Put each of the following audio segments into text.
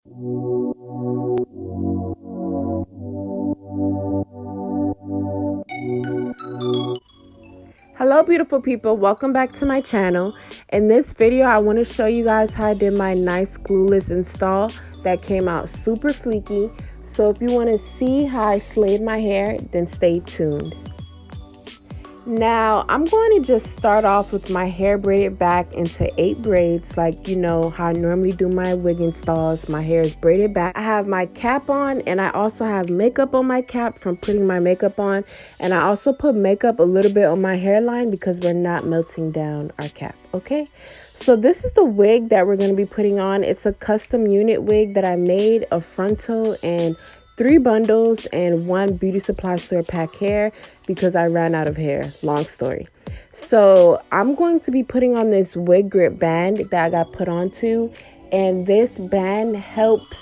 Hello beautiful people, welcome back to my channel. In this video I want to show you guys how I did my nice glueless install that came out super fleeky. So if you want to see how I slayed my hair, then stay tuned. Now I'm going to just start off with my hair braided back into 8 braids, like you know how I normally do my wig installs. My hair is braided back. I have my cap on, and I also have makeup on my cap from putting my makeup on, and I also put makeup a little bit on my hairline because we're not melting down our cap. Okay, so this is the wig that we're going to be putting on. It's a custom unit wig that I made, a frontal and 3 bundles and 1 beauty supply store pack hair because I ran out of hair. Long story. So I'm going to be putting on this wig grip band that I got put onto, and this band helps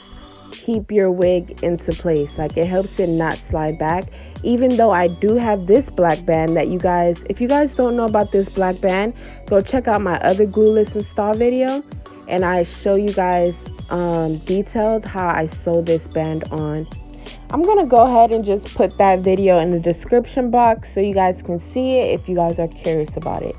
keep your wig into place. Like, it helps it not slide back. Even though I do have this black band that you guys, if you guys don't know about this black band, go check out my other glueless install video, and I show you guys detailed how I sew this band on. I'm gonna go ahead and just put that video in the description box so you guys can see it if you guys are curious about it.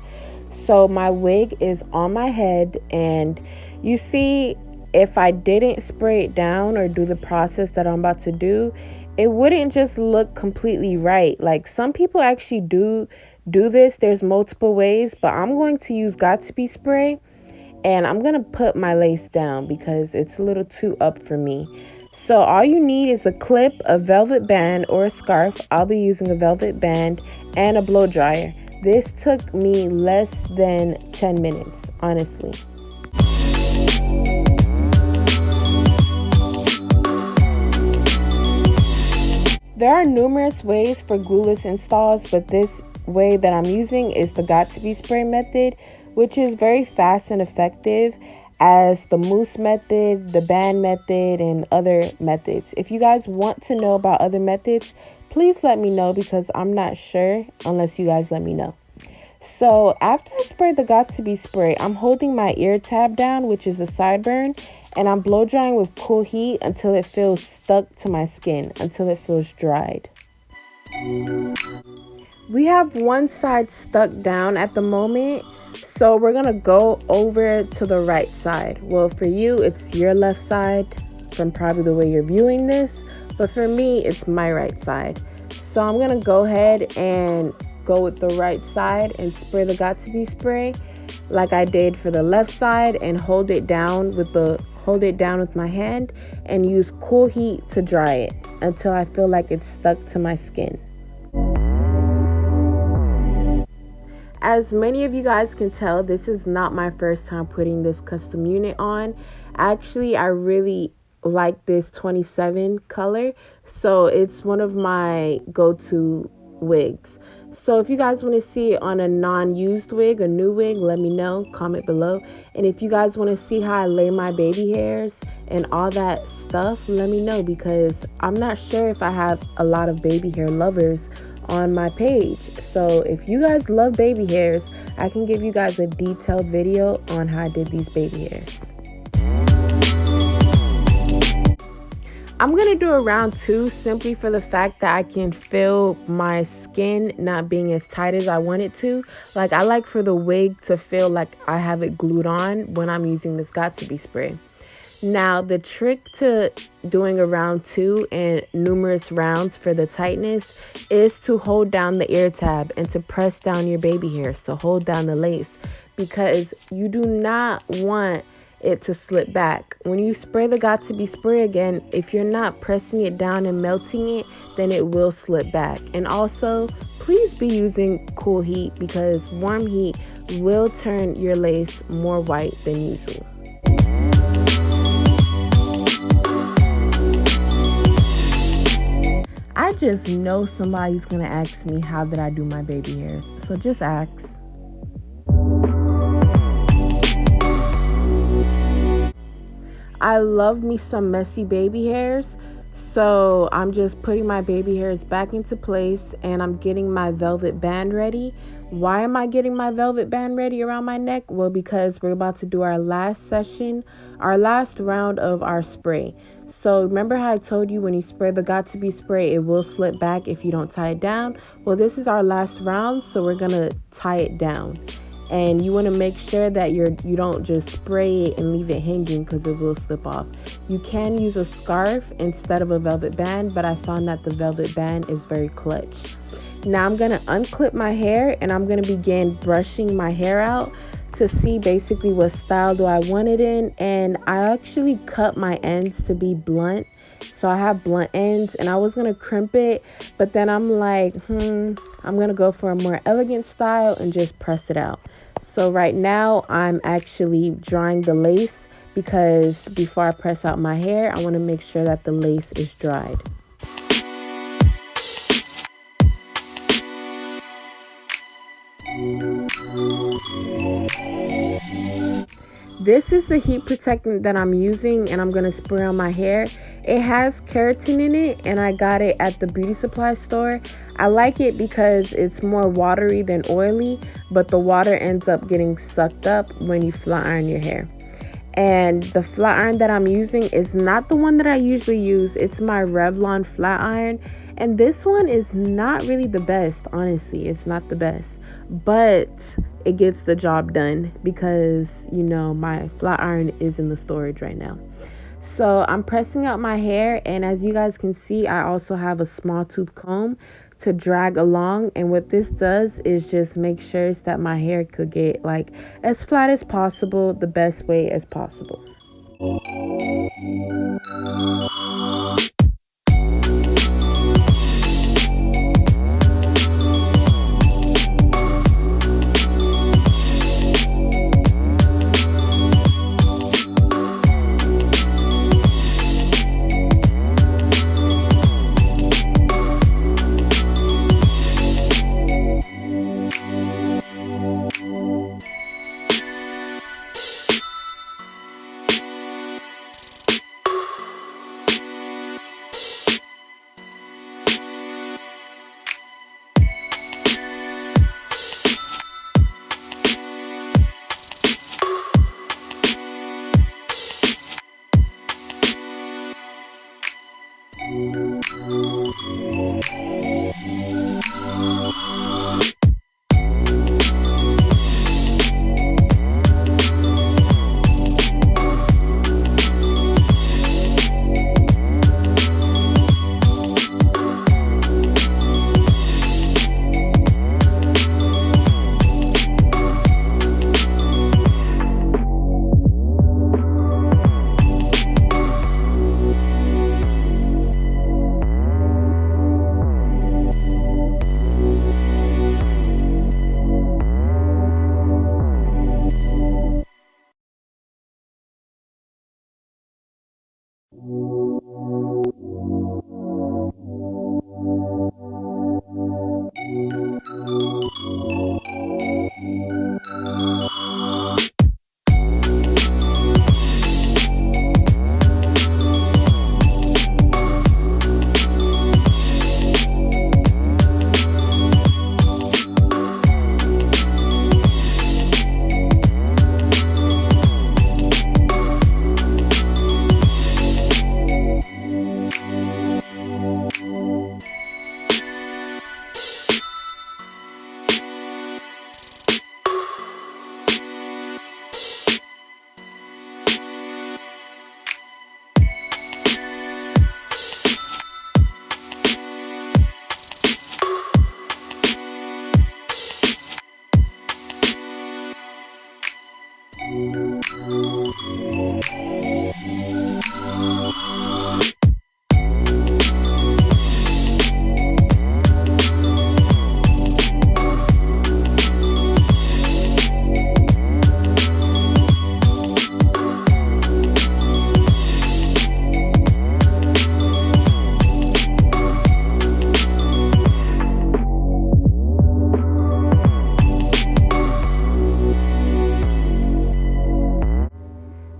So my wig is on my head, and you see, if I didn't spray it down or do the process that I'm about to do, it wouldn't just look completely right. Like, some people actually do this. There's multiple ways, but I'm going to use Got To Be spray, and I'm gonna put my lace down because it's a little too up for me. So all you need is a clip, a velvet band, or a scarf. I'll be using a velvet band, and a blow dryer. This took me less than 10 minutes, honestly. There are numerous ways for glueless installs, but this way that I'm using is the Got To Be spray method, which is very fast and effective as the mousse method, the band method, and other methods. If you guys want to know about other methods, please let me know because I'm not sure unless you guys let me know. So after I spray the Got To Be spray, I'm holding my ear tab down, which is a sideburn, and I'm blow drying with cool heat until it feels stuck to my skin, until it feels dried. We have one side stuck down at the moment, so we're gonna go over to the right side. Well, for you, it's your left side from probably the way you're viewing this, but for me, it's my right side. So I'm gonna go ahead and go with the right side and spray the Got To Be spray like I did for the left side, and hold it down with my hand and use cool heat to dry it until I feel like it's stuck to my skin. As many of you guys can tell, this is not my first time putting this custom unit on. Actually, I really like this 27 color, so it's one of my go-to wigs. So if you guys want to see it on a non-used wig, a new wig, let me know, comment below. And if you guys want to see how I lay my baby hairs and all that stuff, let me know, because I'm not sure if I have a lot of baby hair lovers on my page. So if you guys love baby hairs, I can give you guys a detailed video on how I did these baby hairs. I'm gonna do a round 2 simply for the fact that I can feel my skin not being as tight as I want it to. Like, I like for the wig to feel like I have it glued on when I'm using this Got To Be spray. Now, the trick to doing a round 2 and numerous rounds for the tightness is to hold down the ear tab and to press down your baby hairs, to hold down the lace, because you do not want it to slip back. When you spray the Got To Be spray again, if you're not pressing it down and melting it, then it will slip back. And also, please be using cool heat because warm heat will turn your lace more white than usual. I just know somebody's gonna ask me how did I do my baby hairs, so just ask. I love me some messy baby hairs, so I'm just putting my baby hairs back into place, and I'm getting my velvet band ready, Why am I getting my velvet band ready around my neck? Well, because we're about to do our last session, our last round of our spray. So remember how I told you when you spray the Got2b spray, it will slip back if you don't tie it down? Well, this is our last round, so we're gonna tie it down. And you want to make sure that you don't just spray it and leave it hanging because it will slip off. You can use a scarf instead of a velvet band, but I found that the velvet band is very clutch. Now I'm going to unclip my hair and I'm going to begin brushing my hair out to see basically what style do I want it in. And I actually cut my ends to be blunt. So I have blunt ends and I was going to crimp it, but then I'm like, I'm going to go for a more elegant style and just press it out. So right now I'm actually drying the lace because before I press out my hair, I want to make sure that the lace is dried. This is the heat protectant that I'm using and I'm going to spray on my hair. It has keratin in it and I got it at the beauty supply store. I like it because it's more watery than oily, but the water ends up getting sucked up when you flat iron your hair. And the flat iron that I'm using is not the one that I usually use. It's my Revlon flat iron. And this one is not really the best, honestly. It's not the best. But it gets the job done because, my flat iron is in the storage right now. So I'm pressing out my hair, and as you guys can see, I also have a small tooth comb to drag along. And what this does is just make sure that my hair could get like as flat as possible, the best way as possible.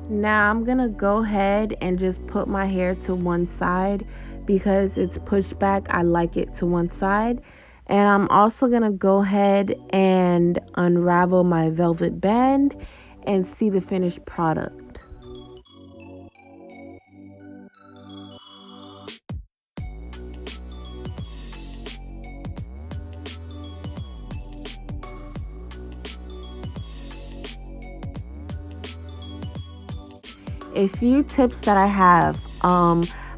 Now I'm gonna go ahead and just put my hair to one side because it's pushed back. I like it to one side. And I'm also going to go ahead and unravel my velvet band and see the finished product. A few tips that I have.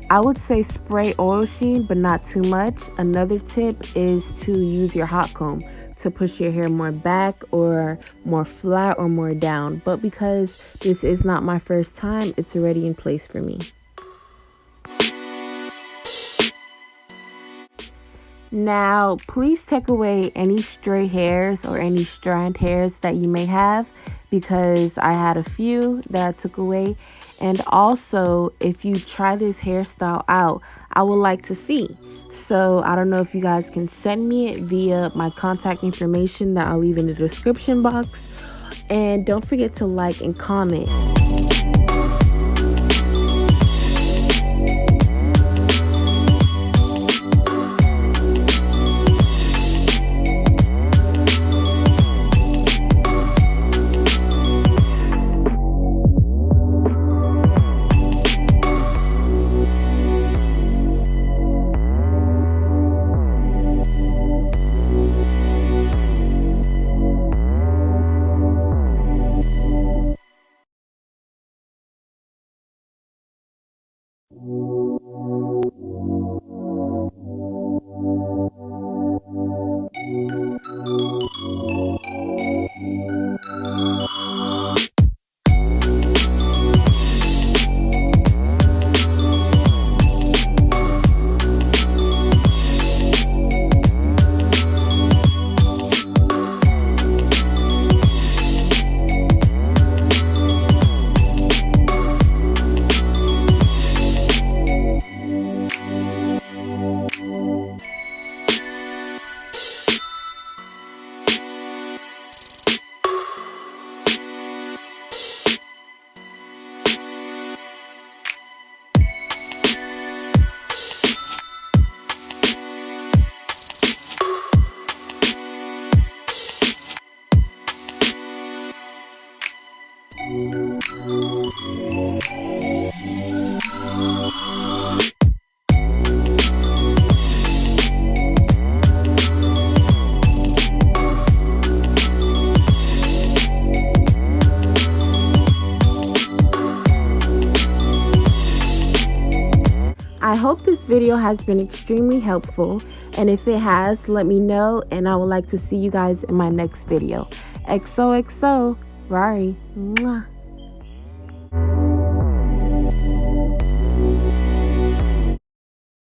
I would say spray oil sheen, but not too much. Another tip is to use your hot comb to push your hair more back or more flat or more down. But because this is not my first time, it's already in place for me. Now, please take away any stray hairs or any strand hairs that you may have, because I had a few that I took away. And also, if you try this hairstyle out, I would like to see. So I don't know if you guys can send me it via my contact information that I'll leave in the description box. And don't forget to like and comment. I hope this video has been extremely helpful, and if it has, let me know, and I would like to see you guys in my next video. XOXO, Rari. Mwah.